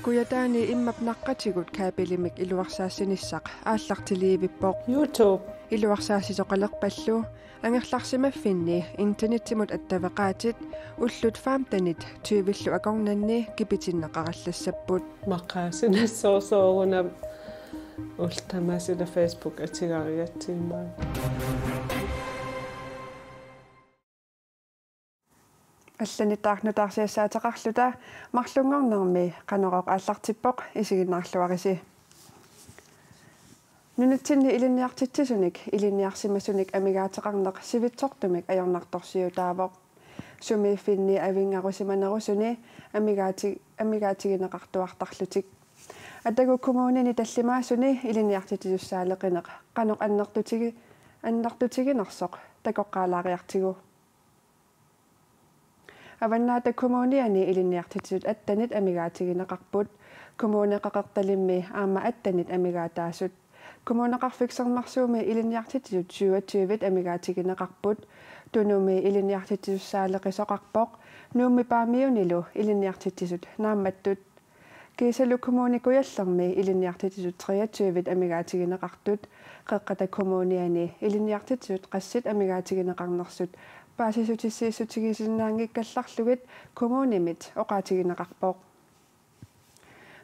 Kuyataani immap naqqatigut kaapilimik iluarsaasinissaq aallartiliivippoq YouTube iluarsaasitoqalerpallu angerlarsimaffinni internettimut attavaqaatit ullut faamtanit tyyvillu akornanni kipitinneqarallassaput maqaasinassoosooruna ultamasila Facebook atigariatsiimaa алланитаарнутаарсиассаатеқарлута марлунгорнерми қанероқ ааллартиппоқ исигиннаарлуариси нунатсинни илинниартитсисуник илинниарсимасуник амигаатеқарнеқ сивитсортумик аёрнарторсиутаавоқ сумииффинни авингарусиманерусуни амигаатигинеқартуартарлутик атагу коммунини таллимаасуни илинниартитсуссаалеқинеқ қанеқ аннертутигинерсоқ такоққаалаариартигу аваннаата коммуниани илинниартитсут аттанит амигаатигинеқарпут коммунеқақарталимми аама аттанит амигаатаасут коммунеқарфиксермарсууми илинниартитсут 27 амигаатигинеқарпут тунуми илинниартитсуссаалеқисоқарпоқ нуумми паамиунилу илинниартитсут наамматтут кисалу коммуникуяллерми илинниартитсут 23 амигаатигинеқартут қеққата коммуниани илинниартитсут qassит амигаатигинеқарнерсут паасисутиссиисутигисиннаангиккалларлугит коммунимит оqaатигинеқарпоқ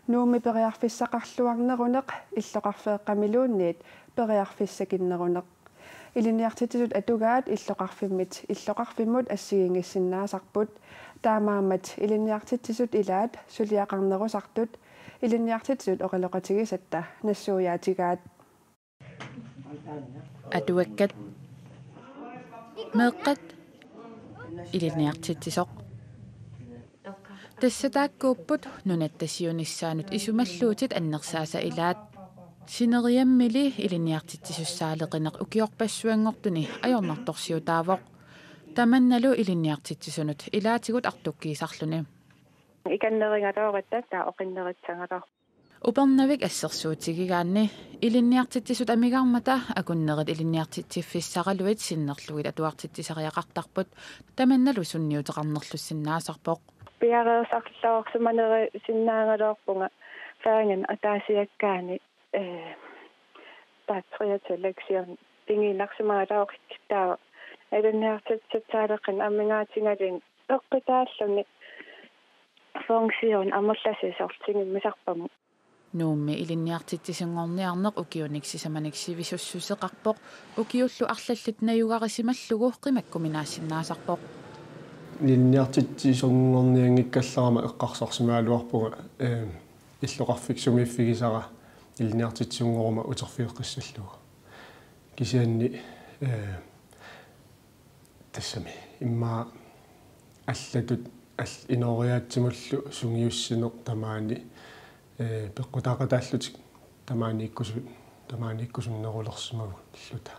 нууми периарфиссақарлуарнерунеқ иллоқарфеэққамилуунниит периарфиссакиннерунеқ илинниартитсут атугаат иллоқарфиммит иллоқарфиммут ассигингиссиннаасарпут таамаамат илинниартитсут илаат сулиақарнерусартут илинниартитсут оқалоқатигисатта нассууяатигаат атуаккат меэққат илинниартитсоқ тассатааккууппут нунаттасиунissaанут исумаллуутит аннерсааса илаат синериаммили илинниартитсуссаалеқинеқ укиорпассуангортуни аёрнарторсиутаавоқ таманналу илинниартитсунут илаатигут артуккиисарлуни иканнерингалооратта таа оқиннеритсангалоо упернавик ассерсуутигигаанни илинниартитсут амигармата акуннерит илинниартитсиффиссаралуит синнерлугит атуартитсисариақартарпут таманналу сунниутеқарнерлуссиннаасарпоқ пиареерсарлаорсуманери синнаангалоорпунга фаанген атаасиаккаани таатриатэлексион пингинарсимагалаоқиттаа илинниартитсаалеқин аммингаатингалин эққитааллуни функцион амерласисортингиммисарпаму нуумми илинниартитсисингорниарнеқ укиуниксисаманиксивисуссусеқарпоқ укиуллу арлаллут наюгарисималлугу қимаккуминаассиннаасарпоқ илинниартитсисонгорниангиккалларама эққарсарсимаалуарпуга иллоқарфиксумииффигисара илинниартитсунгорума утерфиеққиссаллуга кисианни тассами имма аллатут инориаатсимуллу сунгиуссинеқ тамаани пеққутаақатааллутик тамаанииккусуннерулерсимагу иллута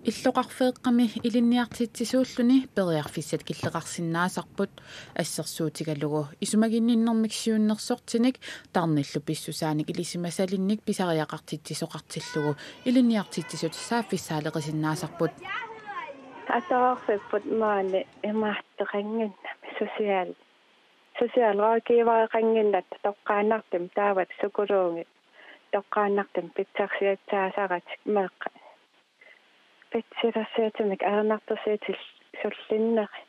иллоқарфеэққами илинниартитсисууллуни периарфиссат киллеқарсиннаасарпут ассерсуутигалугу исумагинниннэрмиксиуннерсортиник тарниллу писсусааник илисимасалинник писариақартитсисоқартиллугу илинниартитсисут сааффиссаалеқисиннаасарпут атаарфиппут маани эмааттеқангиннами социалраакииваеқангиннат тоққааннартим таават сукулуунги тоққааннартим питсарсиатсаасаратик меэққа питсилассиатимик аернартэрсиатил суллиннери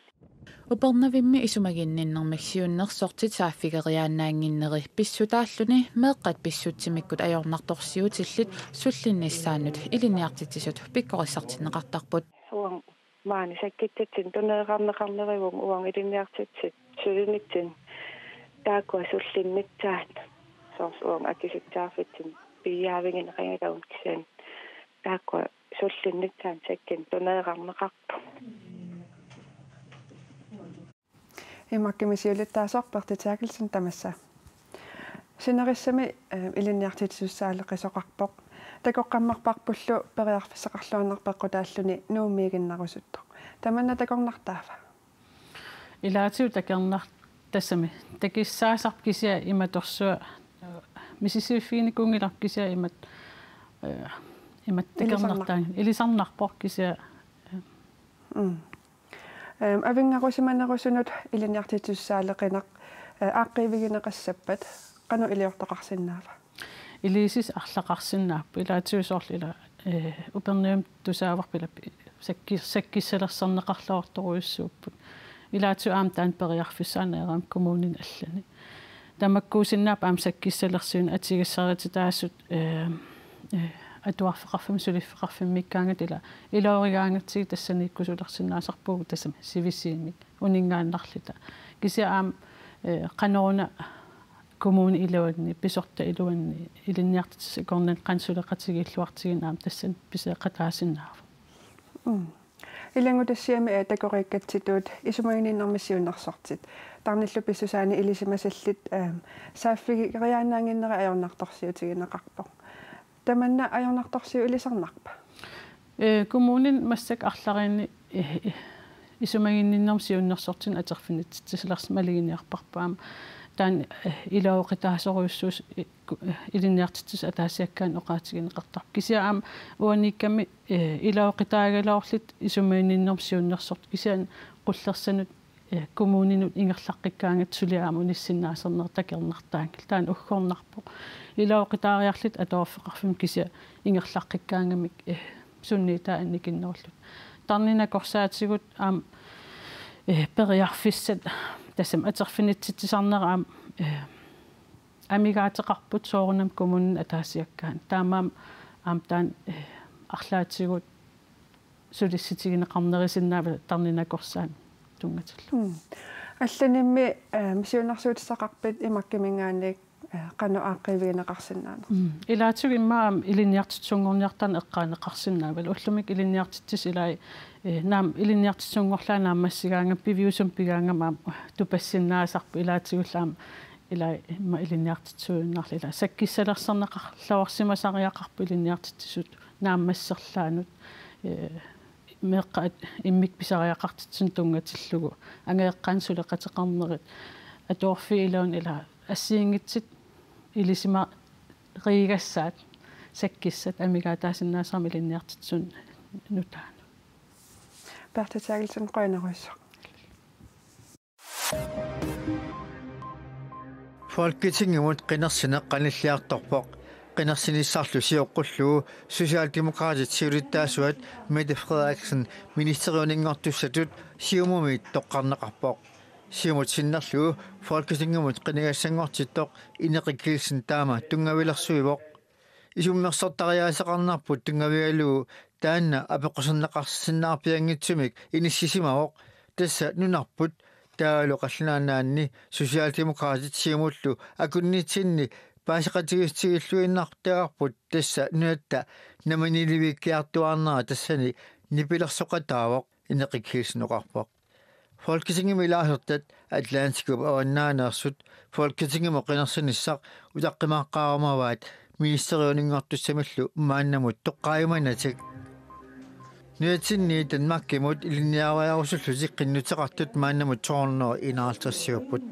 упернавимми исумагинниннэрмаксиуннерсортит сааффигериаанаангиннери писсутааллуни меэққат писсутсимиккут аёрнарторсиутиллит суллинниссаанут илинниартитсисут пиккориссартиннеқартарпут маани саккиттатсин тунеэқарнеқарнеривун уан илинниартитсит сулиниттин тааккуа суллиннитсаат соорс уан акиситтаарфитсин пиаавингинеқангалаун кисаан тааккуа суллиннитсаан саккин тунеэқарнеқарпу имаккимисиулиттаасоорпертитаакилсин тамасса синериссами илинниартитсуссаалеқисоқарпоқ такоққаммарпарпуллу периарфиссақарлуаннерпеққутааллуни нуумиигиннарусуттоқ таманна такорнартаафа илаатиу такернар тассами такиссаасарп кисиа иматорсуа мисисиффиникунгилар кисиа имат такернартаан илисарнарпор кисиа авингакусиманерусунут илиниартитуссаалеқинақ ааққивигинеқассаппат қану илиортақарсиннаава илисис арлақарсиннааппу илаатиусоорлила уперниум тусааварпилаппи саккиссалерсарнеқарлаорторуйуссууппут илаатиу аам таан периарфиссаанаерам коммуунин аллани тамаккуусиннаап аам саккиссалерсуун атигассарати таассут атуарфеқарфим сулиффеқарфим миккаангат илаоригаангатсиги тассанииккусулерсиннаасарпугу тассам сивиссиимик унингааннарлита кися аам каноруна коммуни илуанни писорта илуанни илинниартитс корнен қансулеқатигииллуартигин аам тассан писеқатаасиннаава илангутассиами такорииккатситуут исумагининнэрмиссиуннарсортит тарниллу писсусаани илисимасаллит сааффигириаанаангиннера аёрнарторсиутигинеқарпо таманна аёрнарторсиу илисарнарпа коммунин массак арлариинни исумагиннэрмиссиуннерсортин атерфинит тисалерс малигиниарпарпаама таан илаоқитаасоруйуссуус илинниартитсус атаасиаккаан оqaатигинеқартар кисиаам уаникками илаоқитаагалоорлит исумагиннэрмиссиуннерсорт кисиан қуллерсанут коммуунинут ингерлаққиккаангат сулиаам униссиннаасернертакернартаангил таан уггорнарпо илаоқитаариарлит атооффеқарфим кися ингерлаққиккаангамик сунниитаа анникиннерлут тарнина корсаатигут аам периарфиссат тассам атерфинитситсарнераам амигаатеқарпут соорунам коммунин атаасиаккаан таамаам аам таан арлаатигут сулисситигинеқарнерисиннаава тарнина корсаан тунгаталлу алланимми мисиунарсуутиссақарпит имаккимингаанник qanu aaqqivigинеқарсинаана илаатугиммаам илинниартитсунгорниартарна эққаанеқарсинаавал уллумик илинниартитсис илай наам илинниартитсунгорлаанаам массигаанга пивиусум пигаангамаам тупассиннаасарпу илаатигуллаам илай имма илинниартитсууннарлила саккиссалерсарнеқарлауарсимасариақарпу илинниартитсисут нааммассерлаанут меққат иммик писариақартитсун тунгатиллугу ангеэққаансулеқатеқарнерит атуорфи илаун ила ассиингитсит илисима ригассаат саккиссат амигаатаасиннаасарми илинниартитсун нутаана партатаагилсан қойнеруйссо Folketinget qinерсинеққаниллиарторпоқ qinерсиниссарлу сиоққуллуу социалдемократитсиулиттаасуат Mette Frederiksen министериунингортуссатут сиумумиит тоққарнеқарпоқ сиумутсиннерлуу Folketinget qinigassangortittoq инеқиккилсин таама тунгавилерсуивоқ исуммерсортариаасеқарнарпут тунгавигалуу таанна апеққусернеқарсиннаарпиангитсумик иниссисимавоқ тасса нунарпут таалу қаллинаанаанни социалдемократит сиумуллу акуннитсинни паасеқатигиссигиллуиннартаагарпут тасса нуатта наманиливиккиартуарнера тассани нипилерсоқатаавоқ инеқиккилсинеқарпоқ Folketinget milaasertat Atlantikub avannaanaarsut Folketinget qinерсиниссақ утаққимааққаарумаваат министериунингортуссамаллу мааннамут тоққаайманатик нуатсинни Данмаркимут илинниариарусуллутик qinнутеқартут мааннамут тоорноо инаалтэрсиуппут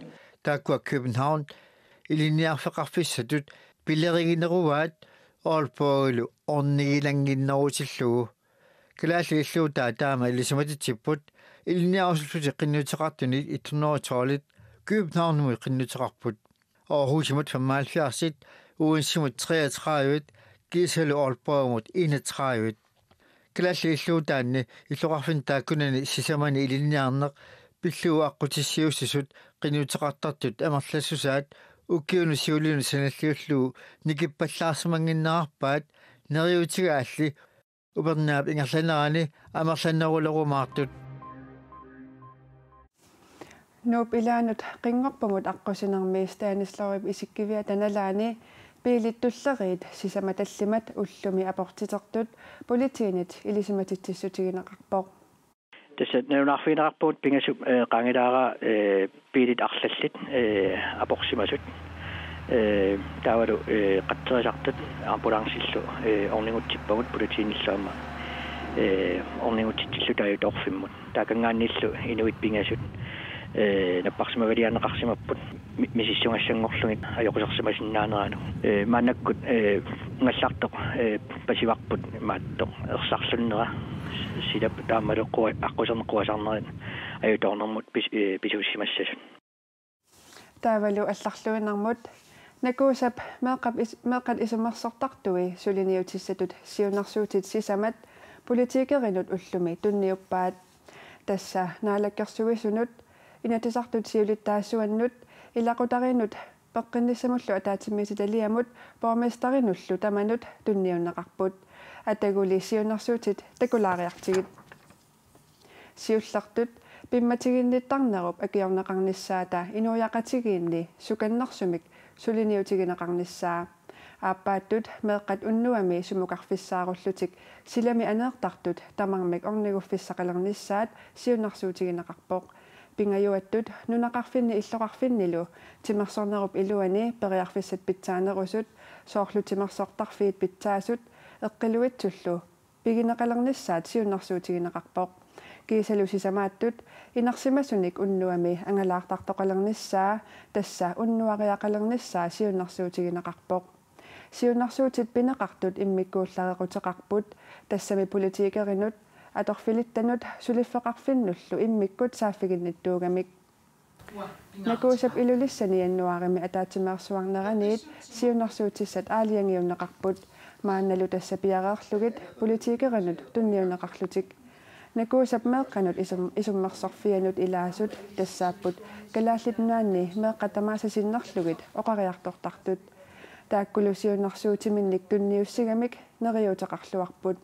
тааккуа København илинниарфеқарфиссатут пилеригинеруаат олпоилу орнигилангиннерутиллугу калааллиллуутаа таама илисиматитсиппут илинниарусуллути qinнутеқартуни итнерутоолит København qinнутеқарпут Aarhusимут 75 Odensemut 33 Giselle Aalborgmut 31 калааллиллуутаанни иллоқарфин тааккунани сисамани илинниарнеқ пиллуу аққутиссиуссисут qinнутеқартартут амерлассусаат уккиуну сиулину саналлиуллуу никиппаллаарсимангиннаарпаат нериутига алли упернаап ингерланерани амерланнерулерумаартут нуп илаанут қингорпамут аққусинермиистаанислорип исиккивиа таналаани пилиттуллериит сисаматаллимат уллуми апортитертут политиинит илисиматитсиссутигинеқарпоқ тасса нунарфинеқарпуут пингасуп қангилаара пилит арлаллит апорсимасут таавалу қаттерисартут амбулансиллу орнингутсиппагут политииниллаама орнингутсиллу тааю торфиммут таакангаанниллу инуит пингасут наппарсимавалианеқарсимаппут мисиссунгассангорлугит аёқусерсимасиннаанерану маанаккут нгаллартоқ пасиварпут мааттоқ ерсарлуннера sida taammaluqqu aqusernequasarnerin ajutornermut pisuussimassasut taavalu allarluinarmut nakuusap meeqat isumersortartui suliniutissatut siunarsuutit sisamat politiikerinut ullumi tunniuppaat tassa naalakkersuisunut inatisartut siulittaassuannut ilaqutarinut peqqinnissamullu ataatsimmiisitaliamut pormestarinullu tamanut tunniunnaqarput ataguli siunarsuutit takulaariartigit siullartut pimmatiginnittarnerup akiornaqarnissaata inuujaqatigiinni sukannarsumik suliniutiginaqarnissaa aappaattut meeqqat unnuami sumuqarfissaarullutik silami aneertartut tamarmik orniguffissaqalernissaat siunarsuutiginaqarpoq pingajuattut nunaqarfinni illoqarfinnilu timersornerup iluani periarfissat pitsaanerusut soorlutimersortarfiit pitsaasut eqqiluitsullu pigineqalernissaat siunarsuutiginaqarpoq kiisalusisamaаттут инарсимасуник уннуами ангалаартартоқалернissaа тасса уннуариақалернissaа сиуннарсуутигинеқарпоқ сиуннарсуутит пинеқартут иммиккууллареқутеқарпут тассами политикеринут аторфилиттанут сулиффеқарфиннуллу иммиккут сааффигинниттуугамик накуусап илулиссани аннуарими атаатимеерсуарнераниит сиуннарсуутиссат аалиангиуннеқарпут маанналу тасса пиареерлугит политикеринут тунниунеқарлутик накуусап меэкканут исуммерсорфианут илаасут тассааппут калааллитнаанни меэккатамаасасиннерлугит оқариартортартут тааккулусиуннарсуутиминник тунниуссигамик нериутеқарлуарпут.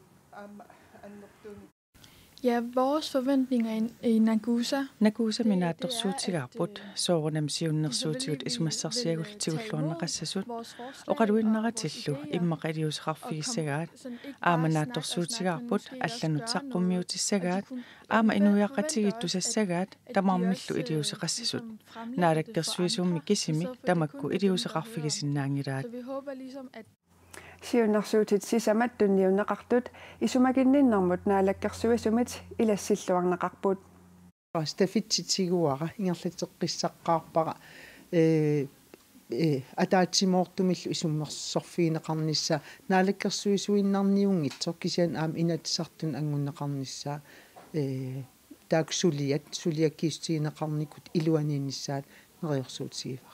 Ja, vores forventninger i Nagusa. Nagusa minaattorsuutigaarput soorunam siunnersuutigut isumassarsiagultigulluarneqassasut oqaluinnaratillu immaqaliuseqarfigissagaat aamanaattorsuutigaarput allanutsaqqummiutissagaat aama inuiaqqatigittusassagaat tamarmillu iliuseqassasut naalakkersuisummi kisimi tamakku iliuseqarfigisinnaangilaat siunnersuutit sisamat tunniunneqartut isumakinninnermut naalakkersuisumit ilassilluarneqarput stafitsitiguara ingerlateqqissaqqaarpara ataatsimortumillu isummersorfiineqarnissa naalakkersuisuinnarniungitsoq kisian aam inatisartun angunneqarnissa taaksuliat suliakkiistiineqarnikut iluaniinnissaat neriorsuutigiva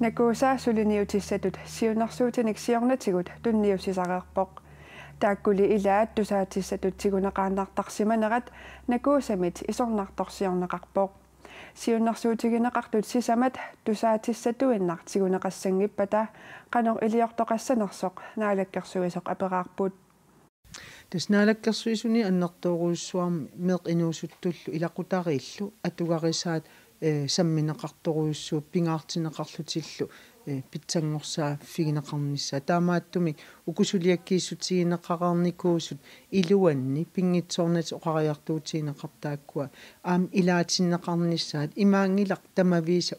Nakuusa suliniutissatut siunnersuutinik siornatigut tunniussisareerpoq taakkuli ilaat tusaatissatut tiguneqaannartarsimanerat nakuusamit isornartorsiorneqarpoq siunnersuutigineqartut sisamat tusaatissatuinnart tiguneqassangippata qanor iliortoqassanersoq naalakkersuisoq aperaarput tasnaalakkersuisuni annertooruussuarm meeq inuusuttullu ilaqutariillu atugarisaat самминеқарторуйуссуу пингаартинеқарлутиллу питсангорсаа фигинеқарнissaа таамааттумик укусулиаккииссутигинеқарарникуусут илуанни пингитсоорнат оқариартуутигинеқартааккуа аам илаатиннеқарнissaат имаангилақ тамавииса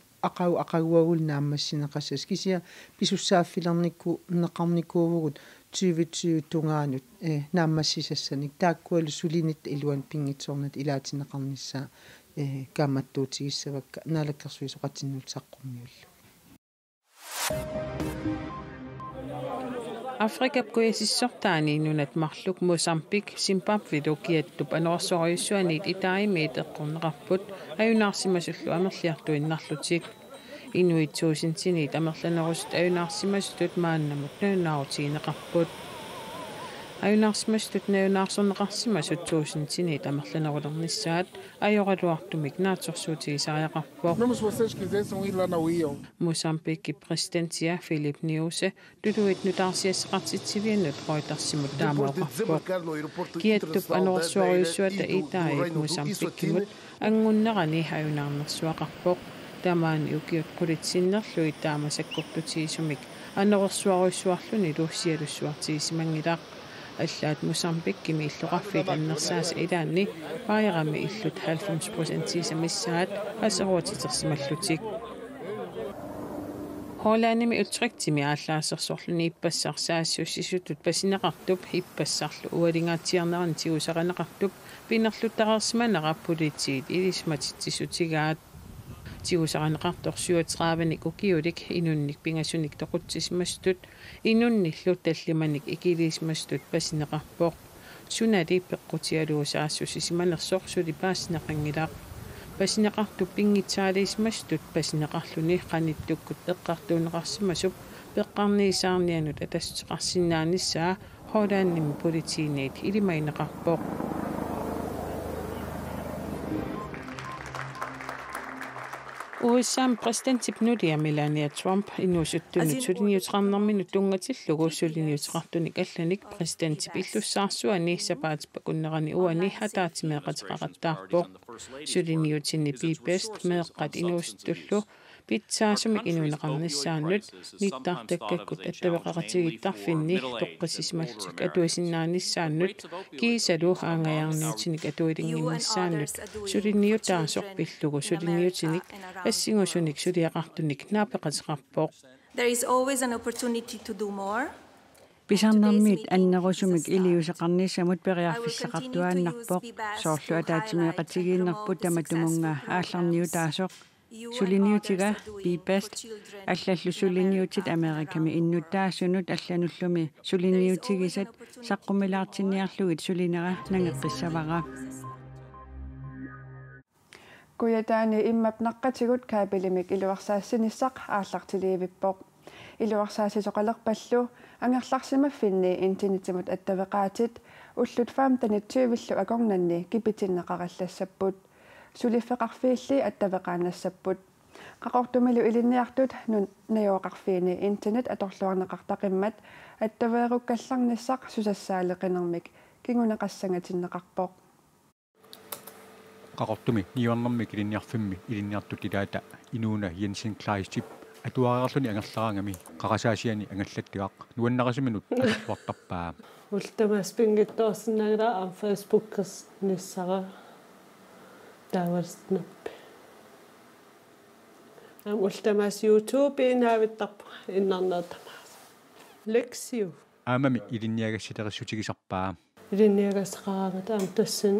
ақагуагул нааммассинеқассас кисия писуссааффилерникку неқарникуувгут 2020 тунгаанут нааммассисассаник тааккуалу сулинит илуан пингитсоорнат илаатиннеқарнissaа kaammattuutigissavakka naalakkersuisoqatinnuutsaqqummiullu Afrika kuisissortaani nunat marluk Mosambik Zimbabwe lukiattup anorsoruyussuaniit itaimiit eqqorneqarput ajunаарsimasullu amerliartuinnarlutik inuitsuusintiniit amerlanerusut ajunаарsimasutut maannamut naunaautigineqarput ajunaarsmastut naunaarsorneqarsimasut tuusintiniit amerlanerulernissaat ajoraluartumik naatsorsuutigisariaqarpoq Mosambiki presidentia Philip Nyusi tuluit nutaarsiassaqartitsiviannut qoitarsimut taamaoqarpoq kiattup anorsuariussuata itaait Mosambikkimut angunnerani ajunaarnersuaqarpoq tamaani ukiut qulitsinnerlui taamasakkortutigisumik anorsuariussuarluni luussialussuartigisimangilaq аллаат Мосамбиккими иллоқарфит аннерсаас илаанни паярами иллут 90% самиссаат асеруатитерсималлутик Холланими утриктими ааллаассерсорлуни иппассарсаассуссисутут пасинеқартуп иппассарлу уалингаатиарнеран тиусаранеқартуп пинерлуттарерсиманера политиит илисматитсисутигаат тиусаранеқарторсуатерааваник укиулик инунник пингасуник тоқутсисмастут инунниллу таллиманик икилисмастут пасинеқарпоқ sunali peqqutialuusaassusisimanersoq suli paasneqangilaaq pasineqartu pingitsaaliismastut pasineqarluni qanittukkut eqqartuuneqarsimasup peqqarniisaarnianut atasteqarsinnaannissaa hoolaannimi politiineet ilimaineqarpoq USA:n præsidentipnulia Melania Trump inuusuttunut suliniuteqarnerminut tungatillugu suliniuteqartunik allanik præsidentipillussaarsuani sapaatippakunnerani uani hataatimeeqatiqaqattaarpoq suliniutini Bibest meeqqat inuusuttullu pitsaasumik inuuneqarnissaannut nittartakkakkut attaveqaqatigittarfinni toqqisismaltuk atuisinnaannissaannut kiisalu aangajаарniutinik atuilinginnissaannut suliniutaasorpillugu suliniutinik assigusunik suliaqartunik naapeqatiqarpoq. There is always an opportunity to do more. Pisarnarmiit annerusumik iliuseqarnissamut periarfissaqartuaannarpoq soorlu ataatimiaqatigiinnerput tamatumunga aallarniutaasoq suliniutiga Bibest аллаллу suliniutit Amerikami innuttaasunut аллануллуми suliniutigisat saqqumilаарtinniarlugit sulinera nangeqqissavara Kuyataani immap naqqatigut kaapilimik iluarsaassinisaq aallartiliivippoq iluarsaasisoqalerpallu angerlarsimaffinni intinitimut attaveqaatit ullut faamtanitsuivillu akornanni kipitinneqarallassaput sulifeqarfiilli attaveqaannassaput qaqortumilu ilinniartut najoqarfiini internet atorluarneqartaqimmat attaveerukkалларниссақ susassaaleqinermik kinguneqassangatinneqarpoq qaqortumi niuarnermik ilinniarfimmi ilinniartut ilaata inuuna Jensen Kleistip atuarerluni angerlaraangami qaqasaasiani angallattigaaq nuannaqasiminut alluartarpaa ultamas pingittoorsinnagila am facebookkers nissara taavarsnappi am ultamas youtube inaavittarpa innarneertamaas leksiu aamami ilinniagassiterissutigisarpaa ilinniagassaqaangata am tassan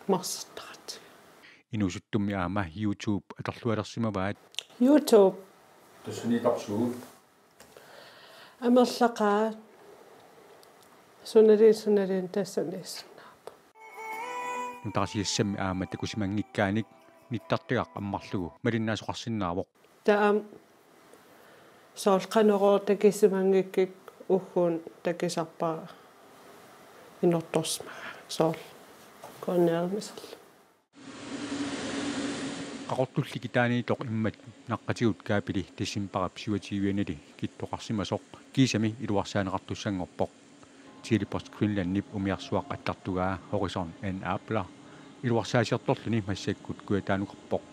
marsertarat inusuttummi aama youtube atorlualersimavaat youtube tassuniqarsuu amerlaqaa sunaliin tassanis nutaqasiassammi aama takusimangikaanik nittartigaq ammarlugu malinnaasuqarsinnaavoq taam soolqaneroo takisimangikik uhhuun takisarpaa inortorsmaga sool konneermisarlu qaqortullikitaaniitoq immat naqqatigut kaapili tassimparap siwatiivianali kittoqarsimasoq kiisami iluarsaaneqartussangorpoq Telepost Finlandnip umiarsuaq attartugaa Horizon en Apple iluarsaasiartorluni massakkut kuataanuqarpoq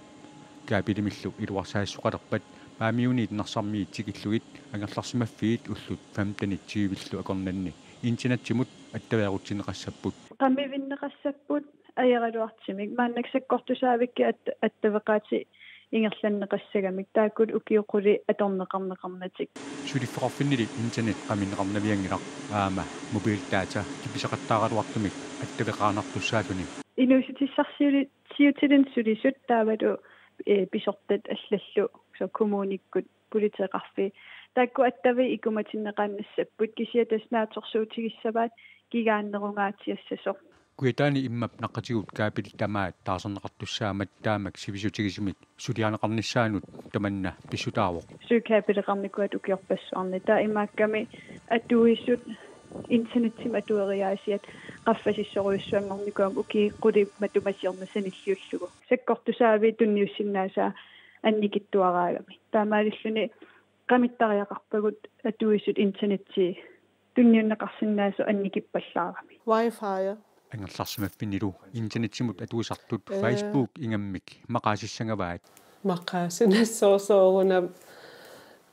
kaapilimillu iluarsaassuqalerpat paamiuniit narsarmiit tikillugit angerlarsimaffiit ullut 15 akornanni internettimut attaveerutsineqassapput qamivinneqassapпут ajeraluartimik maannaksakkortusaavikki attaveqaati ingerlanneqassagamik taakkut ukiuquli atorneqarneqarnatik sulifferarfinnili internet qaminneqarnaviangilaq aama mobiildata kipisaqattaaraluartumik attaveqaanartussaatuni inuusitissarsiutilin sulisut taavalu pisortat allallu so kommunikkut politieqarfi taakku attavi ikumatinneqaannassapпут kisiatasnaatorsuutigissavaat kigaannerungaatiassasoq kuitaani immap naqqatigut kaapil tamaat taarserneqartussaamat taamak sivisutigisimik sulianeqarnissaanut tamanna pissutaavoq suukaapileqarnikuat ukiorpassuarni taa imaakkami atuissut internettim atueriaasiat qaffasissoruissuangornikuam uki quli matumasiornasanilliullugu sakkortusaavi tunniussinnaasa annikittuaraagami taamaalilluni qamittariaqarpagut atuissut internetti tunniunneqarsinnaasu annikippallаарami wifi angerlarsimaffinnilu internettimut atuisartut Facebook ingammik maqaasissangavaat maqaasinassoosooruna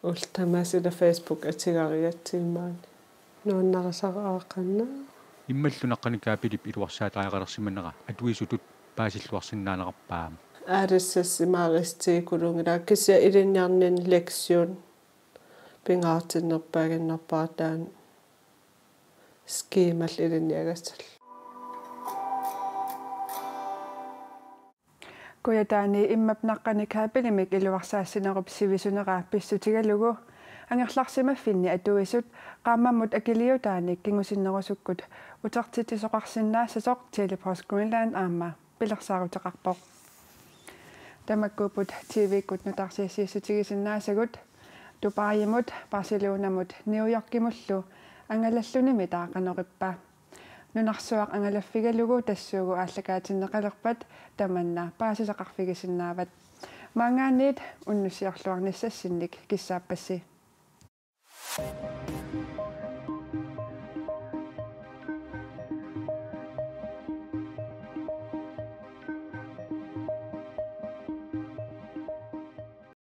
ultamasila Facebook atigariatsiimmaani nuannarasaraaqanna immallunaqqani kaapilip iluarsaataaqalersimanera atuisutut paasilluarsinnaaneqarpaa aadissassimaaristigulungila kisia ilinniarnin leksion pingaartinnerpaaginnerpaataan skiimal ilinniagassal Kuyataani immap naqqani kaapilimik iluarsaassinerup sivisuneraa pissutigalugu ангерларсимаффинни атуисут qaammammut akiliutaanik kingusinnerusukкут utartitisoqarsinnaassasоq Telepost Greenland aamma pilersaaruteqarpoq tamakkuuput TV-kut nutarsiissiissutigisinnaassagut Dubaimut Barcelonamut New Yorkimullu angalallunimi taaqanorippa nunarsuaq angalaffigalugu tassuugu aallakaatinneqalerpat tamanna paasisaqarfigisinaavat maangaanniit unnussiorluarnissassinnik kissaappassi